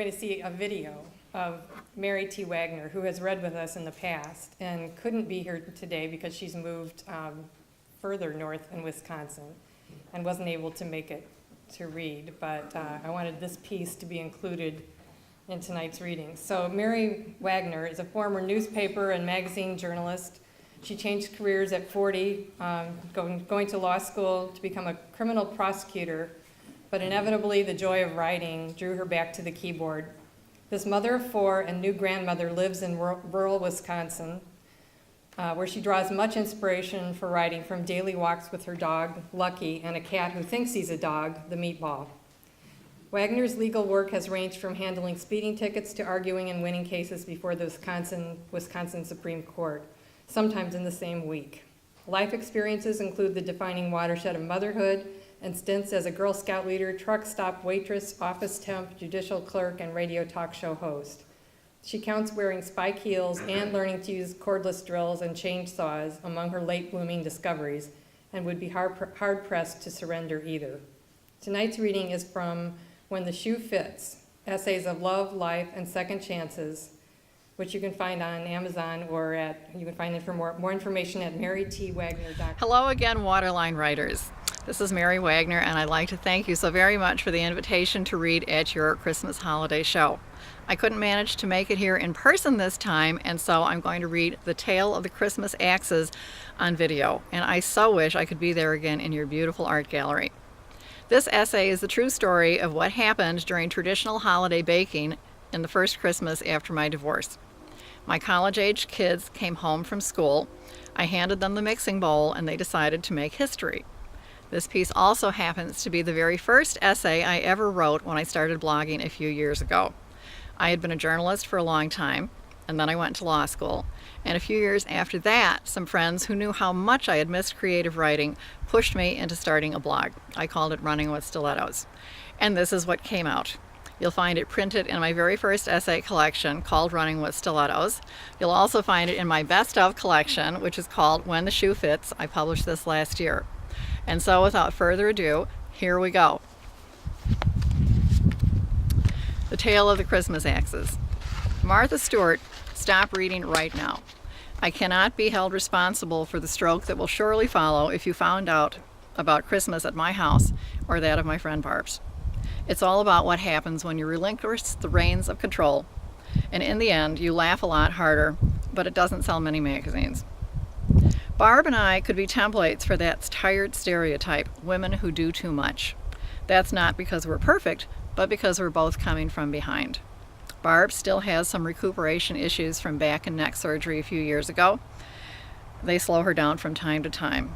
going to see a video of Mary T. Wagner, who has read with us in the past and couldn't be here today because she's moved further north in Wisconsin and wasn't able to make it to read, but I wanted this piece to be included in tonight's reading. So Mary Wagner is a former newspaper and magazine journalist. She changed careers at 40, going to law school to become a criminal prosecutor, but inevitably the joy of writing drew her back to the keyboard. This mother of four and new grandmother lives in rural Wisconsin, where she draws much inspiration for writing from daily walks with her dog, Lucky, and a cat who thinks he's a dog, the Meatball. Wagner's legal work has ranged from handling speeding tickets to arguing and winning cases before the Wisconsin Supreme Court, sometimes in the same week. Life experiences include the defining watershed of motherhood and stints as a Girl Scout leader, truck stop waitress, office temp, judicial clerk, and radio talk show host. She counts wearing spike heels and learning to use cordless drills and chainsaws among her late-blooming discoveries, and would be hard-pressed to surrender either. Tonight's reading is from When the Shoe Fits, Essays of Love, Life, and Second Chances, which you can find on Amazon or you can find more information at marytwagner.com. Hello again, Waterline writers. This is Mary Wagner, and I'd like to thank you so very much for the invitation to read at your Christmas holiday show. I couldn't manage to make it here in person this time, and so I'm going to read The Tale of the Christmas Axes on video, and I so wish I could be there again in your beautiful art gallery. This essay is the true story of what happened during traditional holiday baking in the first Christmas after my divorce. My college-age kids came home from school. I handed them the mixing bowl, and they decided to make history. This piece also happens to be the very first essay I ever wrote when I started blogging a few years ago. I had been a journalist for a long time, and then I went to law school. And a few years after that, some friends who knew how much I had missed creative writing pushed me into starting a blog. I called it Running with Stilettos. And this is what came out. You'll find it printed in my very first essay collection called Running with Stilettos. You'll also find it in my best of collection, which is called When the Shoe Fits. I published this last year. And so without further ado, here we go. The Tale of the Christmas Axes. Martha Stewart, stop reading right now. I cannot be held responsible for the stroke that will surely follow if you found out about Christmas at my house or that of my friend Barb's. It's all about what happens when you relinquish the reins of control, and in the end you laugh a lot harder, but it doesn't sell many magazines. Barb and I could be templates for that tired stereotype, women who do too much. That's not because we're perfect, but because we're both coming from behind. Barb still has some recuperation issues from back and neck surgery a few years ago. They slow her down from time to time.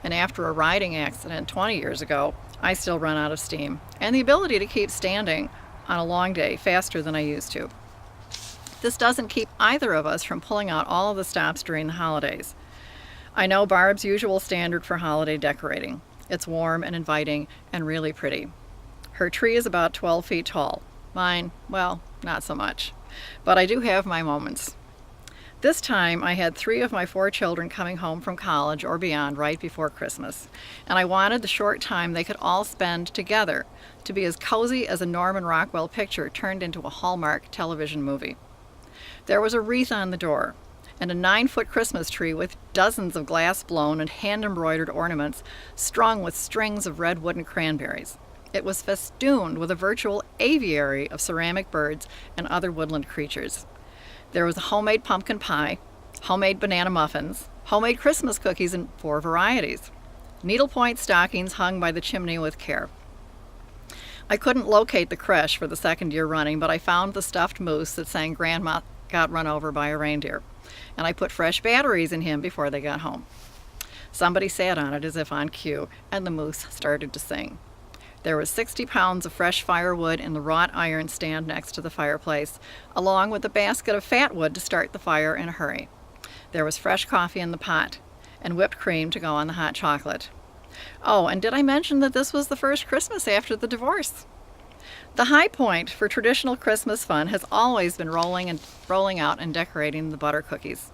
And after a riding accident 20 years ago, I still run out of steam and the ability to keep standing on a long day faster than I used to. This doesn't keep either of us from pulling out all of the stops during the holidays. I know Barb's usual standard for holiday decorating. It's warm and inviting and really pretty. Her tree is about 12 feet tall. Mine, well, not so much. But I do have my moments. This time I had 3 of my 4 children coming home from college or beyond right before Christmas. And I wanted the short time they could all spend together to be as cozy as a Norman Rockwell picture turned into a Hallmark television movie. There was a wreath on the door, and a 9-foot Christmas tree with dozens of glass-blown and hand-embroidered ornaments strung with strings of red wooden cranberries. It was festooned with a virtual aviary of ceramic birds and other woodland creatures. There was a homemade pumpkin pie, homemade banana muffins, homemade Christmas cookies in 4 varieties, needlepoint stockings hung by the chimney with care. I couldn't locate the creche for the 2nd year running, but I found the stuffed moose that sang Grandma Got Run Over by a Reindeer, and I put fresh batteries in him before they got home. Somebody sat on it as if on cue, and the moose started to sing. There was 60 pounds of fresh firewood in the wrought iron stand next to the fireplace, along with a basket of fat wood to start the fire in a hurry. There was fresh coffee in the pot, and whipped cream to go on the hot chocolate. Oh, and did I mention that this was the first Christmas after the divorce? The high point for traditional Christmas fun has always been rolling out and decorating the butter cookies,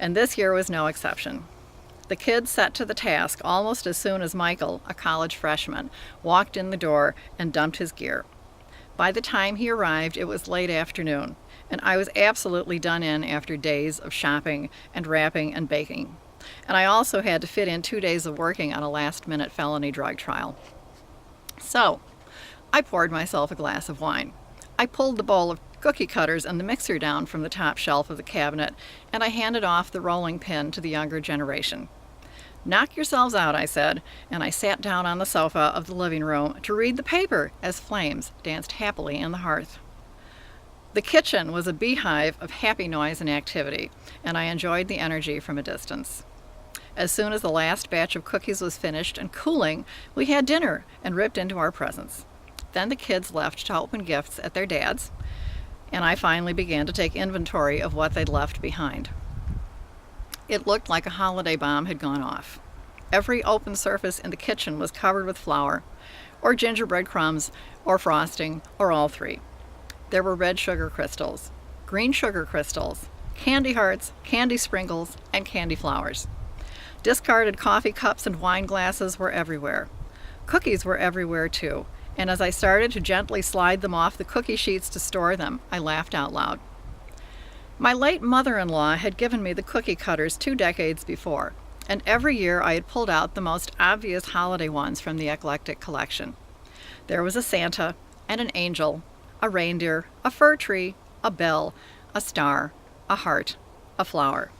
and this year was no exception. The kids set to the task almost as soon as Michael, a college freshman, walked in the door and dumped his gear. By the time he arrived, it was late afternoon, and I was absolutely done in after days of shopping and wrapping and baking. And I also had to fit in 2 days of working on a last-minute felony drug trial. So, I poured myself a glass of wine. I pulled the bowl of cookie cutters and the mixer down from the top shelf of the cabinet, and I handed off the rolling pin to the younger generation. "Knock yourselves out," I said, and I sat down on the sofa of the living room to read the paper as flames danced happily in the hearth. The kitchen was a beehive of happy noise and activity, and I enjoyed the energy from a distance. As soon as the last batch of cookies was finished and cooling, we had dinner and ripped into our presents. Then the kids left to open gifts at their dad's, and I finally began to take inventory of what they'd left behind. It looked like a holiday bomb had gone off. Every open surface in the kitchen was covered with flour, or gingerbread crumbs, or frosting, or all three. There were red sugar crystals, green sugar crystals, candy hearts, candy sprinkles, and candy flowers. Discarded coffee cups and wine glasses were everywhere. Cookies were everywhere too, and as I started to gently slide them off the cookie sheets to store them, I laughed out loud. My late mother-in-law had given me the cookie cutters 2 decades before, and every year I had pulled out the most obvious holiday ones from the eclectic collection. There was a Santa and an angel, a reindeer, a fir tree, a bell, a star, a heart, a flower.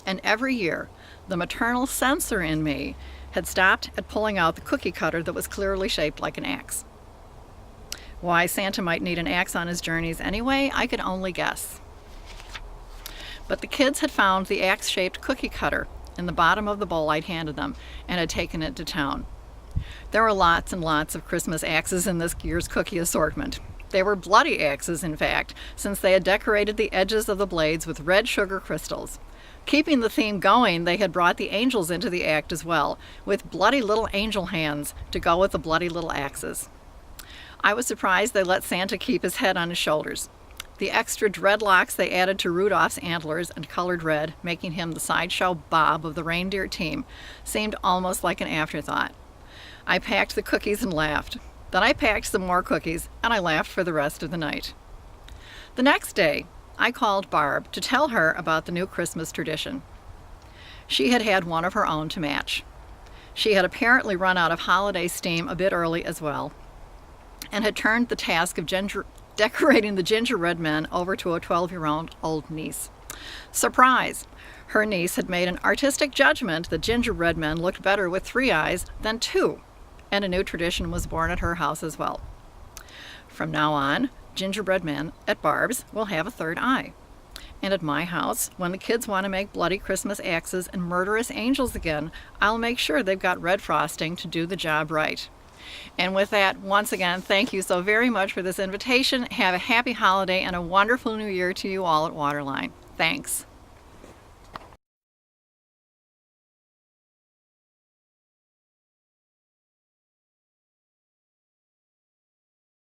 And every year, the maternal censor in me had stopped at pulling out the cookie cutter that was clearly shaped like an axe. Why Santa might need an axe on his journeys anyway, I could only guess. But the kids had found the axe-shaped cookie cutter in the bottom of the bowl I'd handed them and had taken it to town. There were lots and lots of Christmas axes in this year's cookie assortment. They were bloody axes, in fact, since they had decorated the edges of the blades with red sugar crystals. Keeping the theme going, they had brought the angels into the act as well, with bloody little angel hands to go with the bloody little axes. I was surprised they let Santa keep his head on his shoulders. The extra dreadlocks they added to Rudolph's antlers and colored red, making him the sideshow Bob of the reindeer team, seemed almost like an afterthought. I packed the cookies and laughed. Then I packed some more cookies, and I laughed for the rest of the night. The next day, I called Barb to tell her about the new Christmas tradition. She had had one of her own to match. She had apparently run out of holiday steam a bit early as well, and had turned the task of decorating the gingerbread men over to a 12-year-old niece. Surprise! Her niece had made an artistic judgment that gingerbread men looked better with 3 eyes than 2, and a new tradition was born at her house as well. From now on, gingerbread men at Barb's will have a 3rd eye. And at my house, when the kids want to make bloody Christmas axes and murderous angels again, I'll make sure they've got red frosting to do the job right. And with that, once again, thank you so very much for this invitation. Have a happy holiday and a wonderful new year to you all at Waterline. Thanks.